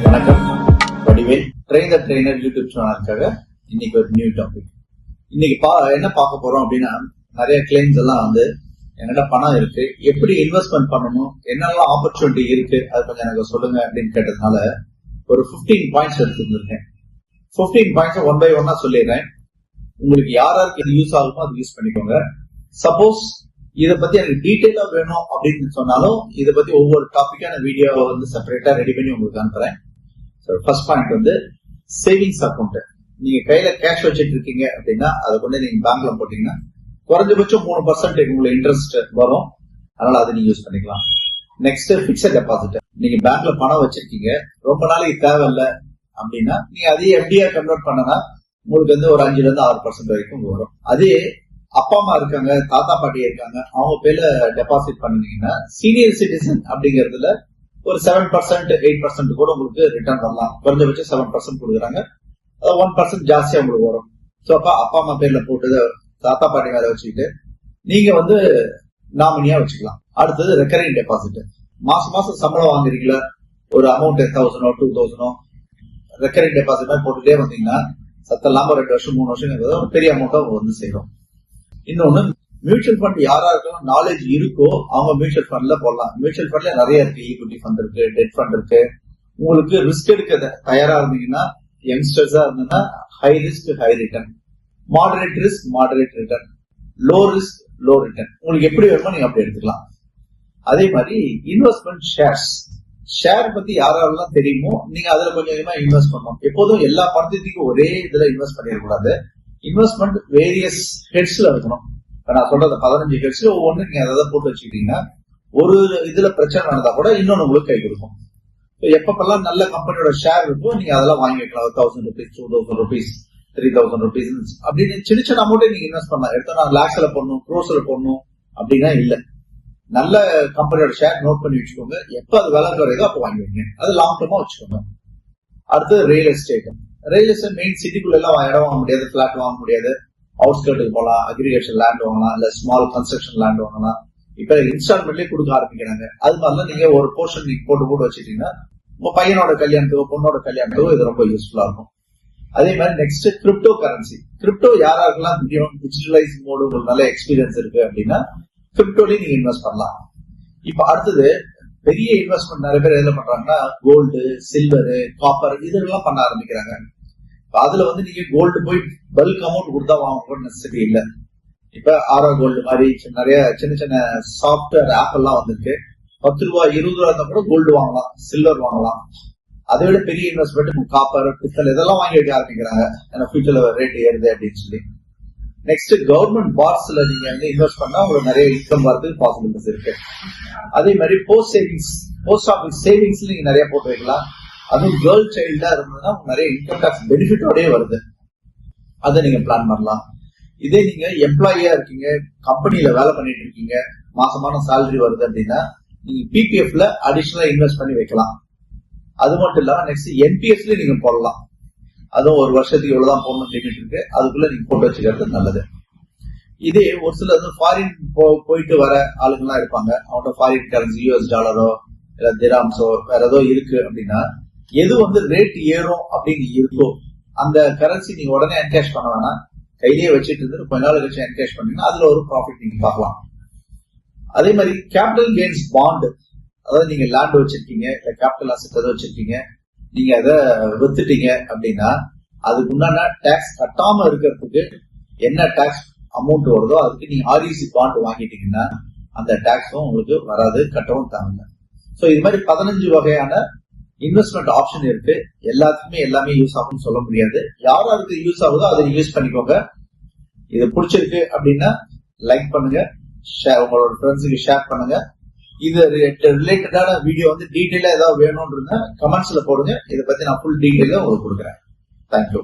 வணக்கம், Vadivel train the trainer YouTube சேனலுக்காக இன்னைக்கு ஒரு நியூ டாபிக். இன்னைக்கு என்ன பார்க்க போறோம் அப்படின்னா, நிறைய கிளைம்ஸ் எல்லாம் வந்து என்கிட்ட பணம் இருக்கு, எப்படி இன்வெஸ்ட்மெண்ட் பண்ணணும், என்னெல்லாம் ஆப்பர்ச்சுனிட்டி இருக்கு, அது கொஞ்சம் எனக்கு சொல்லுங்க அப்படின்னு கேட்டதுனால ஒரு 15 பாயிண்ட்ஸ் எடுத்துருக்கேன். 15 பாயிண்ட்ஸ் ஒன் பை ஒன்னா சொல்லிடுறேன். உங்களுக்கு யாராருக்கு இது யூஸ் ஆகுமோ அது யூஸ் பண்ணிக்கோங்க. சப்போஸ் இதை பத்தி எனக்கு டீட்டெயிலா வேணும் அப்படின்னு சொன்னாலும் இதை பத்தி ஒவ்வொரு டாபிக்கான வீடியோவை வந்து செப்பரேட்டா ரெடி பண்ணி உங்களுக்கு அனுப்புறேன். ஃபர்ஸ்ட் பாயிண்ட் வந்து சேவிங்ஸ் அக்கௌண்ட். நீங்க கையில கேஷ் வச்சுட்டு இருக்கீங்க அப்படின்னா அதை கொண்டு நீங்க பேங்க்ல போட்டீங்கன்னா குறைஞ்சபட்சம் 3% உங்களுக்கு இன்ட்ரெஸ்ட் வரும். அதனால அதை நீங்க யூஸ் பண்ணிக்கலாம். Next fixed deposit. நீங்க பேங்க்ல பணம் வச்சிருக்கீங்க, ரொம்ப நாளைக்கு தேவையில்லை அப்படின்னா நீங்க அதையே எஃப்டியா கன்வெர்ட் பண்ணனா உங்களுக்கு வந்து ஒரு 5 to 6% வரைக்கும் வரும். அதே அப்பா அம்மா இருக்காங்க, தாத்தா பாட்டி இருக்காங்க, அவங்க பேர்ல டெபாசிட் பண்ணீங்கன்னா சீனியர் சிட்டிசன் அப்படிங்கறதுல ஒரு 7% 8% கூட உங்களுக்கு ரிட்டர்ன் வரலாம். குறைஞ்சபட்சம் 7% கொடுக்குறாங்க, 1% ஜாஸ்தியா உங்களுக்கு வரும். ஸோ அப்ப அப்பா அம்மா பேர்ல போட்டு தாத்தா பாட்டி மேல வச்சுக்கிட்டு நீங்க வந்து நாமினியா வச்சுக்கலாம். அடுத்தது ரெக்கரிங் டெபாசிட். மாசம் சம்பளம் வாங்குறீங்களா, ஒரு அமௌண்ட் 1000 2000 ரெக்கரிங் டெபாசிட் மாதிரி போட்டுட்டே வந்தீங்கன்னா சத்தம் இல்லாம 2 வருஷம் 3 வருஷம் பெரிய அமௌண்டா வந்து சேரும். இன்னொன்னு, மியூச்சுவல் ஃபண்ட் யாராருக்கும் நாலேஜ் இருக்கோ அவங்க மியூச்சுவல் ஃபண்ட்ல போடலாம். மியூச்சுவல் ஃபண்ட்ல நிறைய இருக்கு, ஈக்விட்டி ஃபண்ட் இருக்கு, டெட் ஃபண்ட் இருக்கு. உங்களுக்கு ரிஸ்க் எடுக்க தயாரா இருந்தீங்கன்னா, யங்ஸ்டர்ஸா இருந்தீங்கன்னா high risk high return, moderate risk moderate return, low risk low return, உங்களுக்கு எப்படி வேணுமோ நீங்க அப்படி எடுத்துக்கலாம். அதே மாதிரி இன்வெஸ்ட்மெண்ட் ஷேர் பத்தி யாரெல்லாம் தெரியுமோ நீங்க அதுல கொஞ்சம் கொஞ்சமா இன்வெஸ்ட் பண்ணணும். எப்போதும் எல்லா பணத்தையும் ஒரே இதுல இன்வெஸ்ட் பண்ணிடக்கூடாது. இன்வெஸ்ட்மெண்ட் வேரியஸ் ஹெட்ஸ்ல இருக்கணும். நான் சொல்றது 15 ஹெட்ஸ்ல ஒவ்வொன்று நீங்க அதை போட்டு வச்சுக்கிட்டீங்கன்னா ஒரு இதுல பிரச்சனை நடந்தா கூட இன்னொன்னு உங்களுக்கு கை கொடுக்கும். எப்பப்பெல்லாம் நல்ல கம்பெனியோட ஷேர் இருக்கோ நீங்க அதெல்லாம் வாங்கி வைக்கலாம். 1000 rupees 2000 rupees 3000 rupees அப்படின்னு சின்ன சின்ன அமௌண்ட்டே நீங்க இன்வெஸ்ட் பண்ணலாம். எடுத்தா நான் லேக்ஸ்ல போடணும், க்ரோஸ்ல போடணும் அப்படின்னா இல்ல. நல்ல கம்பெனியோட ஷேர் நோட் பண்ணி வச்சுக்கோங்க. எப்ப அது விலை குறையுதோ அப்ப வாங்கி வைங்க. அது லாங் டர்மா வச்சுக்கோங்க. அடுத்து real estate. Real estate main சிட்டிக்குள்ள எல்லாம் இடம் வாங்க முடியாது, பிளாட் வாங்க முடியாது. அவுட்ஸ்கர்ட்டுக்கு போகலாம், அக்ரிகல்ச்சர் லேண்ட் வாங்கலாம், இல்ல ஸ்மால் கன்ஸ்ட்ரக்ஷன் லேண்ட் வாங்கலாம். இப்ப இன்ஸ்டால்மெண்ட்லயே கொடுக்க ஆரம்பிக்கிறாங்க. அது மாதிரிலாம் நீங்க ஒரு போர்ஷன் நீங்க போட்டு வச்சுட்டீங்கன்னா உங்க பையனோட கல்யாணத்துக்கோ பொண்ணோட கல்யாணத்துக்கோ இது ரொம்ப யூஸ்ஃபுல்லா இருக்கும். அதே மாதிரி நெக்ஸ்ட் கிரிப்டோ கரன்சி. கிரிப்டோ யாராருக்கெல்லாம் தெரியும், டிஜிட்டலைஸ் மோடு உங்களுக்கு நல்ல எக்ஸ்பீரியன்ஸ் இருக்கு அப்படின்னா கிரிப்டோலயும் நீங்க இன்வெஸ்ட் பண்ணலாம். இப்ப அடுத்தது பெரிய இன்வெஸ்ட்மெண்ட் நிறைய பேர் எதுல பண்றாங்கன்னா கோல்டு, சில்வர், காப்பர் இதெல்லாம் பண்ண ஆரம்பிக்கிறாங்க. அதுல வந்து நீங்க கோல்டு போய் பல்க் அமௌண்ட் கொடுத்தா வாங்கணும்னு நெசசிட்டி இல்ல. இப்ப ஆரா கோல்டு மாதிரி நிறைய சின்ன சின்ன சாஃப்ட்வேர் ஆப் எல்லாம் வந்திருக்கு. 10 ரூபாய் 20 ரூபா இருந்தா கூட கோல்டு வாங்கலாம், சில்வர் வாங்கலாம். அதை விட பெரிய இன்வெஸ்ட்மெண்ட் காப்பர், பித்தல் இதெல்லாம் வாங்கி வைக்க ஆரம்பிக்கிறாங்க. ஏன்னா ஃபியூச்சர்ல ரேட் ஏறுது அப்படின்னு சொல்லி. நெக்ஸ்ட் கவர்மெண்ட் பாண்ட்ஸ்ல நீங்க வந்து இன்வெஸ்ட் பண்ணா உங்களுக்கு நிறைய இன்கம் வரதுக்கு பாசிபிலிட்டிஸ் இருக்கு. அதே மாதிரி போஸ்ட் ஆஃபீஸ் சேவிங்ஸ்ல நீங்க நிறைய போட்டு வைக்கலாம். அதுவும் கேர்ள் சைல்டா இருந்ததுன்னா நிறைய இன்கம் டாக்ஸ் பெனிஃபிட்டோடய வருது, அதை நீங்க பிளான் பண்ணலாம். இதே நீங்க எம்ப்ளாயியா இருக்கீங்க, கம்பெனில வேலை பண்ணிட்டு இருக்கீங்க, மாசமான சேலரி வருது அப்படின்னா நீங்க பிபிஎஃப்ல அடிஷனலா இன்வெஸ்ட் பண்ணி வைக்கலாம். அது மட்டும் இல்லாம நெக்ஸ்ட் என்பிஎஸ்ல நீங்க போடலாம். அதுவும் ஒரு வருஷத்துக்கு இவ்வளவுதான் போடணும் லிமிட் இருக்கு, அதுக்குள்ள நீங்க போட்டு வச்சுக்கிறது நல்லது. இதே ஒரு சில வந்து ஃபாரின் போயிட்டு வர ஆளுங்கெல்லாம் இருப்பாங்க. அவங்கள்ட்ட ஃபாரின் கரன்சி யூஎஸ் டாலரோ இல்ல திராம்ஸோ வேற ஏதோ இருக்கு அப்படின்னா எது வந்து ரேட் ஏறும் அப்படின்னு இருக்கோ அந்த கரன்சி நீங்க உடனே என்கேஷ் பண்ண வேணாம், கையிலேயே வச்சுட்டு இருந்து கொஞ்ச நாள் கழிச்சு என்கேஷ் பண்ணீங்கன்னா அதுல ஒரு ப்ராஃபிட் நீங்க பார்க்கலாம். அதே மாதிரி கேபிட்டல் கெயின்ஸ் பாண்ட். அதாவது நீங்க லேண்ட் வச்சிருக்கீங்க, இல்ல கேபிட்டல் அசெட் எதாவது வச்சிருக்கீங்க, நீங்க அதை வித்துட்டீங்க அப்படின்னா அதுக்கு உண்டான டாக்ஸ் கட்டாம இருக்கிறதுக்கு என்ன டாக்ஸ் அமௌண்ட் வருதோ அதுக்கு நீங்க ஆர்இசி பாண்ட் வாங்கிட்டீங்கன்னா அந்த டாக்ஸும் உங்களுக்கு வராது, கட்டவும் தேவையில்லை. ஸோ இது மாதிரி 15 வகையான இன்வெஸ்ட்மெண்ட் ஆப்ஷன் இருக்கு. எல்லாத்துக்குமே எல்லாமே யூஸ் ஆகும்னு சொல்ல முடியாது. யாராருக்கு யூஸ் ஆகுதோ அதை யூஸ் பண்ணிக்கோங்க. இது பிடிச்சிருக்கு அப்படின்னா லைக் பண்ணுங்க, உங்களோட ஃப்ரெண்ட்ஸுக்கு ஷேர் பண்ணுங்க. இது ரிலேட்டடான வீடியோ வந்து டீட்டெயிலா ஏதாவது வேணும்னு கமெண்ட்ஸ்ல போடுங்க. இதை பத்தி நான் ஃபுல் டீட்டெயிலா உங்களுக்கு கொடுக்குறேன். தேங்க்யூ.